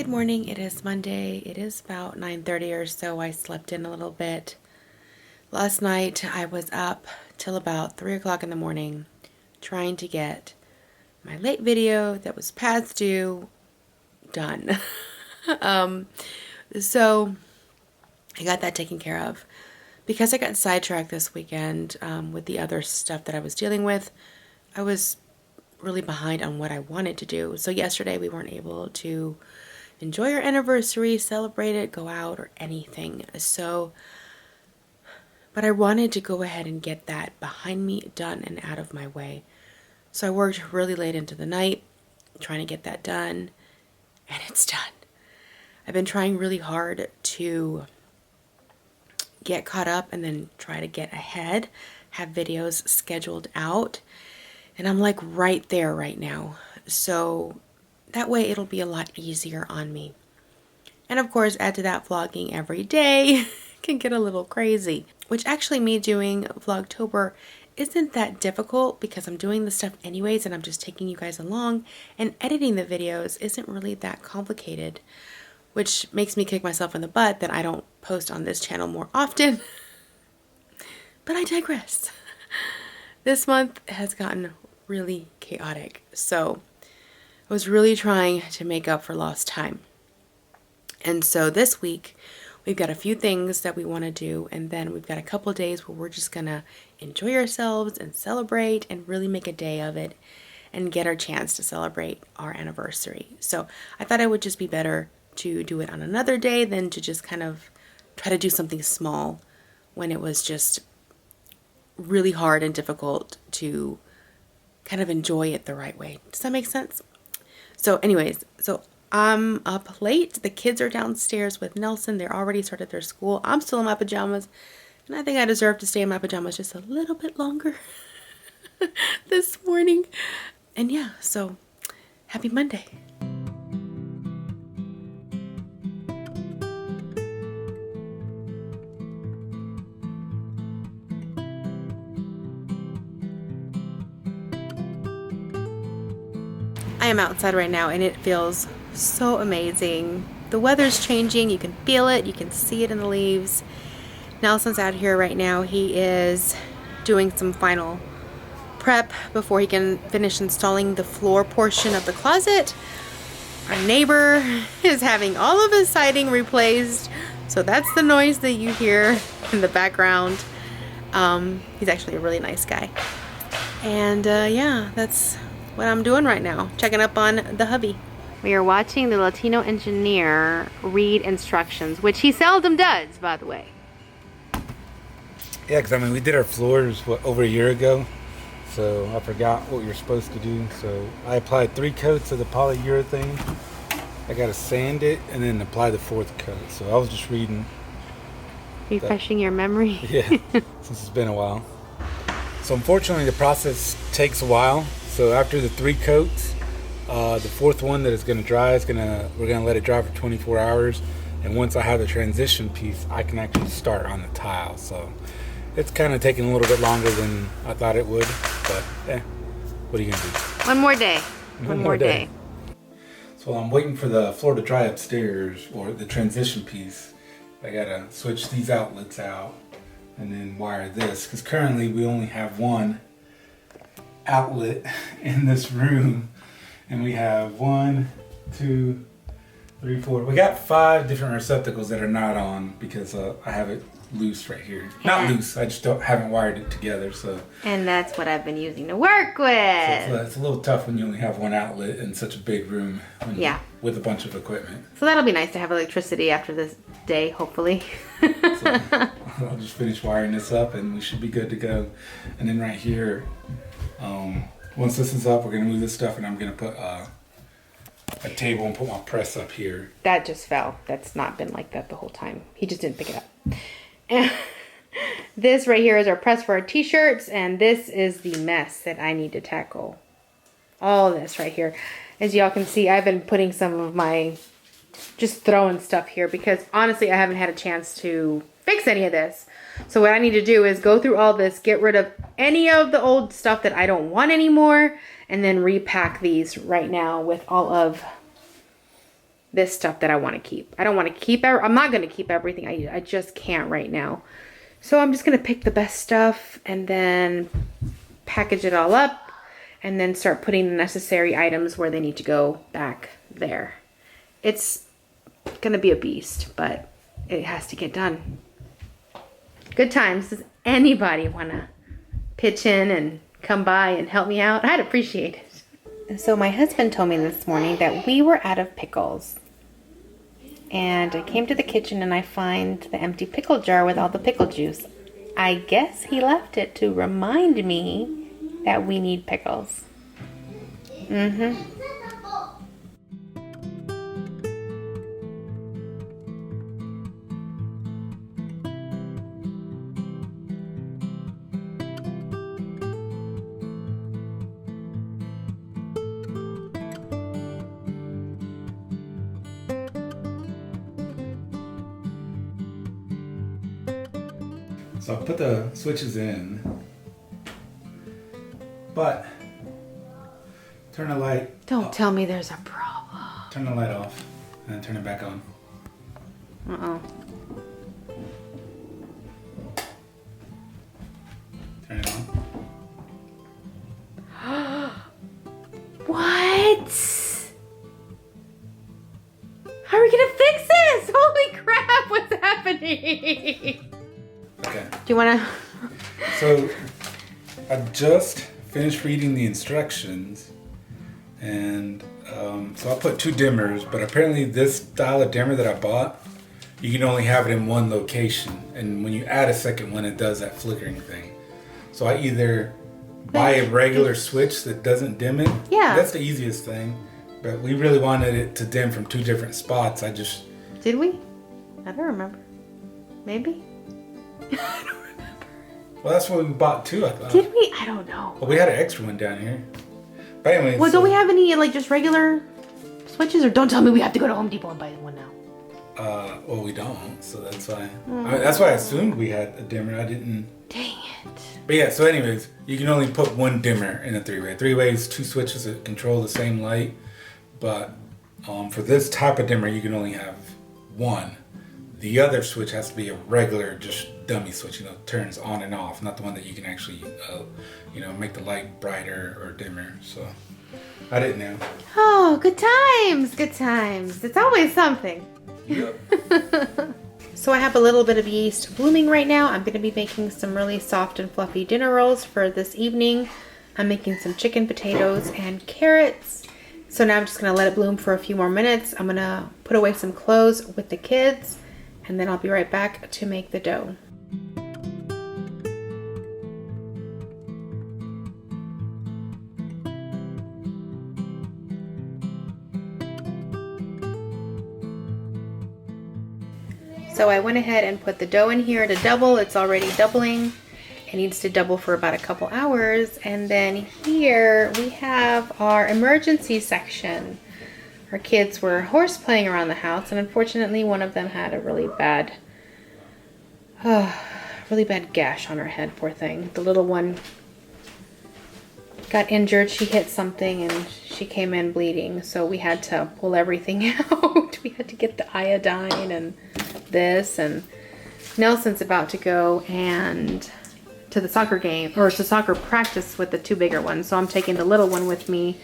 Good morning. It is Monday. It is about 9:30 or so. I slept in a little bit. Last night I was up till about 3 o'clock in the morning trying to get my late video that was past due done. So I got that taken care of. Because I got sidetracked this weekend with the other stuff that I was dealing with, I was really behind on what I wanted to do. So yesterday we weren't able to enjoy our anniversary, celebrate it, go out, or anything. But I wanted to go ahead and get that behind me, done, and out of my way. So I worked really late into the night trying to get that done, and it's done. I've been trying really hard to get caught up and then try to get ahead, have videos scheduled out, and I'm like right there right now. So that way it'll be a lot easier on me. And of course, add to that, vlogging every day can get a little crazy, which actually me doing Vlogtober isn't that difficult because I'm doing the stuff anyways and I'm just taking you guys along, and editing the videos isn't really that complicated, which makes me kick myself in the butt that I don't post on this channel more often. But I digress. This month has gotten really chaotic, so I was really trying to make up for lost time. And so this week, we've got a few things that we want to do, and then we've got a couple of days where we're just gonna enjoy ourselves and celebrate and really make a day of it and get our chance to celebrate our anniversary. So I thought it would just be better to do it on another day than to just kind of try to do something small when it was just really hard and difficult to kind of enjoy it the right way. Does that make sense? So anyways, so I'm up late. The kids are downstairs with Nelson. They're already started their school. I'm still in my pajamas, and I think I deserve to stay in my pajamas just a little bit longer this morning. And yeah, so happy Monday. I am outside right now and it feels so amazing. The weather's changing, you can feel it, you can see it in the leaves. Nelson's out here right now. He is doing some final prep before he can finish installing the floor portion of the closet. Our neighbor is having all of his siding replaced, so that's the noise that you hear in the background. He's actually a really nice guy. And yeah, that's what I'm doing right now, checking up on the hubby. We are watching the Latino engineer read instructions, which he seldom does, by the way. Yeah, because I mean, we did our floors, over a year ago, so I forgot what we were supposed to do. So I applied 3 coats of the polyurethane. I got to sand it and then apply the 4th coat. So I was just reading. Refreshing your memory. Yeah, since it's been a while. So unfortunately, the process takes a while. So after the 3 coats, the 4th one that is going to dry we're going to let it dry for 24 hours. And once I have the transition piece, I can actually start on the tile. So it's kind of taking a little bit longer than I thought it would, but what are you going to do? One more day. One more day. So I'm waiting for the floor to dry upstairs, or the transition piece. I got to switch these outlets out and then wire this, because currently we only have one outlet in this room, and we have 1, 2, 3, 4. We got 5 different receptacles that are not on because I have it loose right here. Not loose, I just haven't wired it together. So. And that's what I've been using to work with. So it's a little tough when you only have one outlet in such a big room. With a bunch of equipment. So that'll be nice to have electricity after this day, hopefully. So I'll just finish wiring this up and we should be good to go. And then right here, once this is up, we're gonna move this stuff, and I'm gonna put a table and put my press up here. That just fell. That's not been like that the whole time. He just didn't pick it up. And this right here is our press for our t-shirts, and this is the mess that I need to tackle. All this right here. As y'all can see, I've been putting some of my, just throwing stuff here because honestly I haven't had a chance to fix any of this. So what I need to do is go through all this, get rid of any of the old stuff that I don't want anymore, and then repack these right now with all of this stuff that I want to keep. I don't want to keep, I'm not going to keep everything. I just can't right now. So I'm just going to pick the best stuff and then package it all up and then start putting the necessary items where they need to go back there. It's going to be a beast, but it has to get done. Good times. Does anybody want to pitch in and come by and help me out? I'd appreciate it. So my husband told me this morning that we were out of pickles. And I came to the kitchen and I find the empty pickle jar with all the pickle juice. I guess he left it to remind me that we need pickles. So I'll put the switches in, but turn the light. Don't tell me there's a problem. Turn the light off and then turn it back on. Uh-oh. Turn it on. What? How are we gonna fix this? Holy crap, what's happening? Okay. Do you wanna? So I just finished reading the instructions, and so I put 2 dimmers, but apparently this style of dimmer that I bought, you can only have it in one location, and when you add a second one, it does that flickering thing. So I either buy a regular switch that doesn't dim it. Yeah. That's the easiest thing, but we really wanted it to dim from 2 different spots. Did we? I don't remember. Maybe? I don't remember. Well, that's what we bought too, I thought. Did we? I don't know. Well, we had an extra one down here. But anyway. Well, don't we have any like just regular switches, or don't tell me we have to go to Home Depot and buy one now? Well, we don't, so that's why. That's why I assumed we had a dimmer. I didn't. Dang it. But yeah, so anyways, you can only put 1 dimmer in a 3-way. 3-way is 2 switches that control the same light, but for this type of dimmer, you can only have 1. The other switch has to be a regular, just dummy switch, turns on and off, not the one that you can actually, make the light brighter or dimmer. So I didn't know. Oh, good times, good times. It's always something. Yep. So I have a little bit of yeast blooming right now. I'm going to be making some really soft and fluffy dinner rolls for this evening. I'm making some chicken, potatoes, and carrots. So now I'm just going to let it bloom for a few more minutes. I'm going to put away some clothes with the kids, and then I'll be right back to make the dough. So I went ahead and put the dough in here to double. It's already doubling. It needs to double for about a couple hours. And then here we have our emergency section. Our kids were horse playing around the house, and unfortunately one of them had a really bad gash on her head, poor thing. The little one got injured. She hit something and she came in bleeding, so we had to pull everything out. We had to get the iodine and this, and Nelson's about to go and to the soccer game, or to soccer practice with the 2 bigger ones, so I'm taking the little one with me.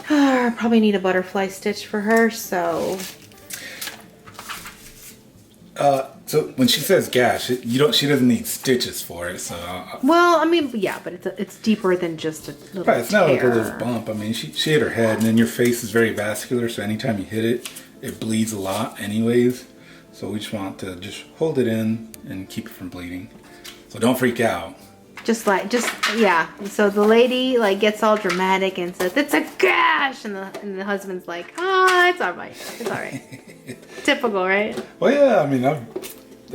I probably need a butterfly stitch for her, so So when she says gash, she doesn't need stitches for it. So well, I mean, yeah, but it's deeper than just a little right, it's not tear. like a little bump. I mean, she hit her head, and then your face is very vascular, so anytime you hit it, it bleeds a lot anyways. So we just want to just hold it in and keep it from bleeding. So don't freak out. Yeah. So the lady gets all dramatic and says, "It's a gash," and the husband's like, "Ah, it's all right. It's all right." Typical, right? Well, yeah.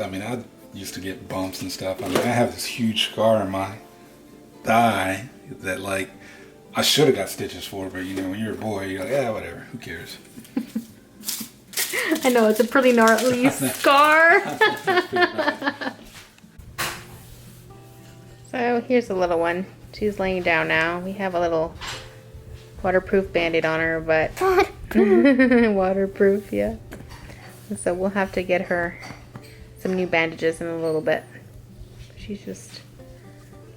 I used to get bumps and stuff. I have this huge scar on my thigh that I should have got stitches for, but when you're a boy, you're like, yeah, whatever. Who cares? I know, it's a pretty gnarly scar. So here's the little one. She's laying down now. We have a little waterproof Band-Aid on her, but waterproof, yeah. So we'll have to get her some new bandages in a little bit. She's just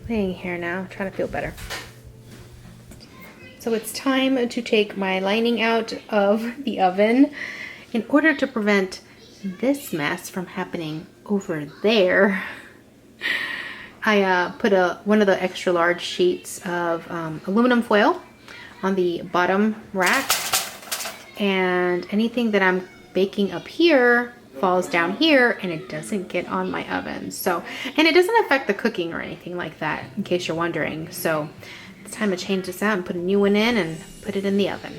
laying here now, trying to feel better. So it's time to take my lining out of the oven in order to prevent this mess from happening over there. I put one of the extra large sheets of aluminum foil on the bottom rack, and anything that I'm baking up here falls down here and it doesn't get on my oven. So, and it doesn't affect the cooking or anything like that, in case you're wondering. So it's time to change this out and put a new one in and put it in the oven.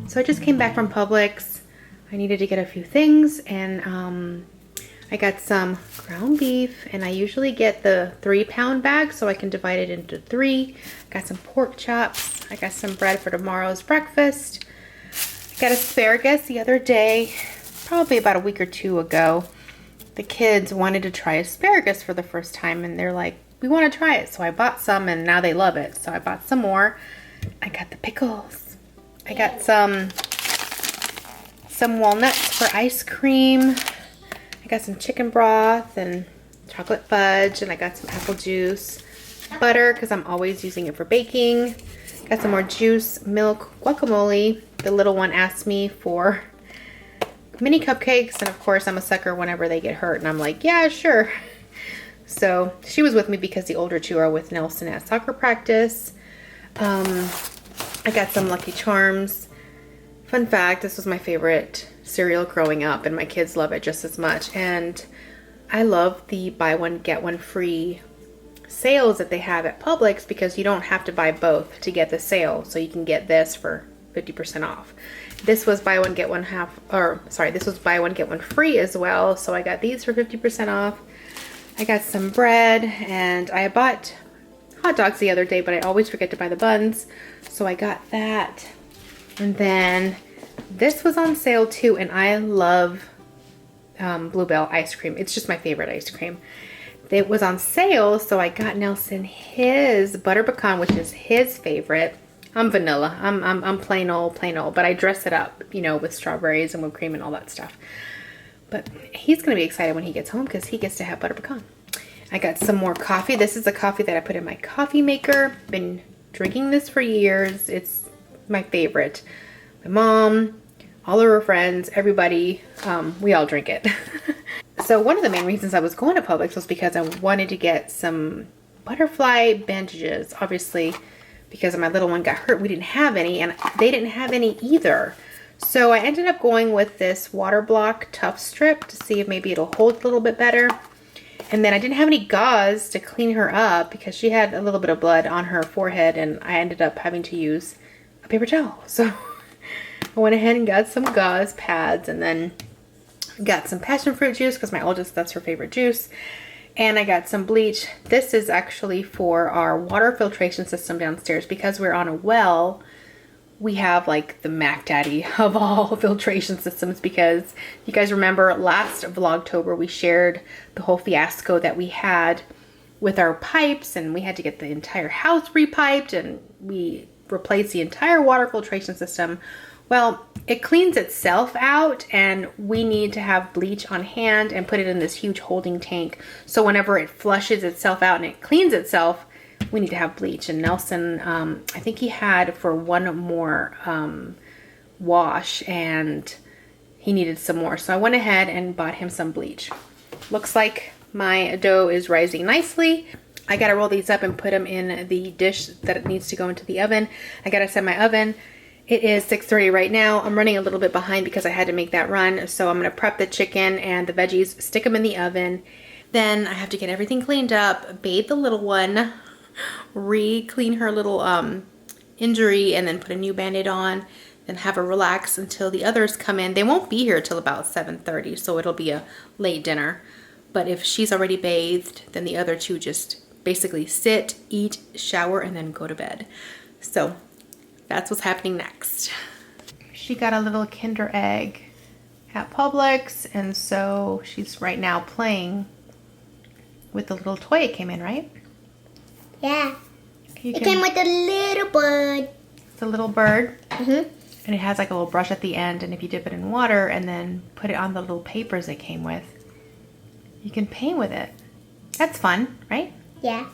So I just came back from Publix. I needed to get a few things, and I got some ground beef, and I usually get the 3-pound bag so I can divide it into 3. Got some pork chops. I got some bread for tomorrow's breakfast. I got asparagus the other day, probably about a week or 2 ago. The kids wanted to try asparagus for the first time, and they're like, we want to try it. So I bought some, and now they love it. So I bought some more. I got the pickles. I got some walnuts for ice cream. I got some chicken broth and chocolate fudge, and I got some apple juice, butter because I'm always using it for baking. Got some more juice, milk, guacamole. The little one asked me for mini cupcakes, and of course I'm a sucker whenever they get hurt, and I'm like, yeah, sure. So she was with me because the older 2 are with Nelson at soccer practice. I got some Lucky Charms. Fun fact, this was my favorite cereal growing up, and my kids love it just as much. And I love the buy one get one free sales that they have at Publix, because you don't have to buy both to get the sale. So you can get this for 50% off. This was buy one get one this was buy one get one free as well. So I got these for 50% off. I got some bread, and I bought hot dogs the other day, but I always forget to buy the buns. So I got that. And then this was on sale too, and I love Bluebell ice cream. It's just my favorite ice cream. It was on sale, so I got Nelson his butter pecan, which is his favorite. I'm vanilla. I'm plain old, but I dress it up, you know, with strawberries and whipped cream and all that stuff. But he's gonna be excited when he gets home because he gets to have butter pecan. I got some more coffee. This is the coffee that I put in my coffee maker. Been drinking this for years. It's my favorite. My mom, all of her friends, everybody, we all drink it. So one of the main reasons I was going to Publix was because I wanted to get some butterfly bandages. Obviously, because my little one got hurt, we didn't have any, and they didn't have any either. So I ended up going with this water block tough strip to see if maybe it'll hold a little bit better. And then I didn't have any gauze to clean her up because she had a little bit of blood on her forehead, and I ended up having to use a paper towel. So I went ahead and got some gauze pads, and then got some passion fruit juice because my oldest, that's her favorite juice. And I got some bleach. This is actually for our water filtration system downstairs. Because we're on a well, we have like the Mac Daddy of all filtration systems, because you guys remember last Vlogtober we shared the whole fiasco that we had with our pipes, and we had to get the entire house repiped, and we replaced the entire water filtration system. Well, it cleans itself out, and we need to have bleach on hand and put it in this huge holding tank. So whenever it flushes itself out and it cleans itself, we need to have bleach. And Nelson, I think he had for one more wash, and he needed some more. So I went ahead and bought him some bleach. Looks like my dough is rising nicely. I gotta roll these up and put them in the dish that it needs to go into the oven. I gotta set my oven. It is 6:30 right now. I'm running a little bit behind because I had to make that run. So I'm gonna prep the chicken and the veggies, stick them in the oven. Then I have to get everything cleaned up, bathe the little one, re-clean her little injury, and then put a new Band-Aid on, then have her relax until the others come in. They won't be here till about 7:30, so it'll be a late dinner. But if she's already bathed, then the other two just basically sit, eat, shower, and then go to bed. So that's what's happening next. She got a little Kinder Egg at Publix, and so she's right now playing with the little toy it came in, right? Yeah. It came with a little bird. It's a little bird. Mm-hmm. And it has like a little brush at the end, and if you dip it in water and then put it on the little papers it came with, you can paint with it. That's fun, right? Yeah.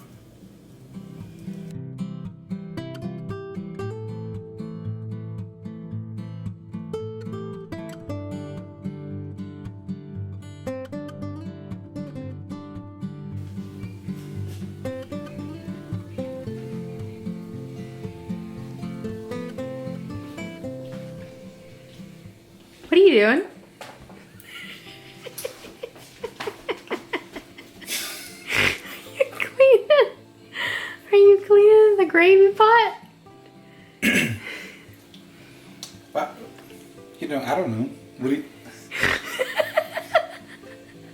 What are you doing? Are you cleaning the gravy pot? Well, you know, I don't know. What do you...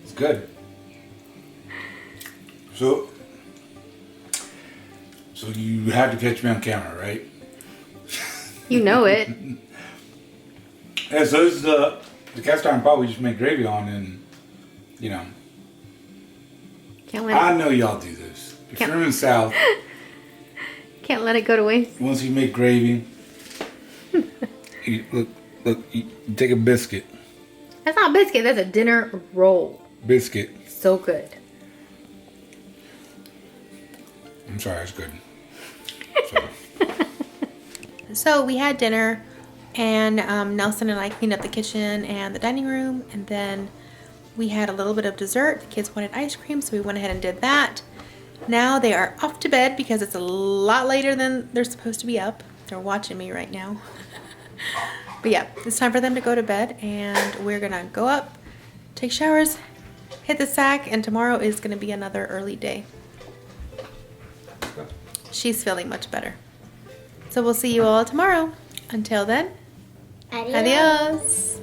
It's good. So you have to catch me on camera, right? You know it. Yeah, so this is the cast iron pot we just make gravy on, and you know, Can't let I know y'all do this. If you're in the South, it go to waste. once you make gravy, you take a biscuit. That's not a biscuit, that's a dinner roll. Biscuit. So good. I'm sorry, it's good. So we had dinner, and Nelson and I cleaned up the kitchen and the dining room, and then we had a little bit of dessert. The kids wanted ice cream, so we went ahead and did that. Now they are off to bed because it's a lot later than they're supposed to be up. They're watching me right now. But yeah, it's time for them to go to bed, and we're gonna go up, take showers, hit the sack, and tomorrow is gonna be another early day. She's feeling much better. So we'll see you all tomorrow. Until then, Adios. adios.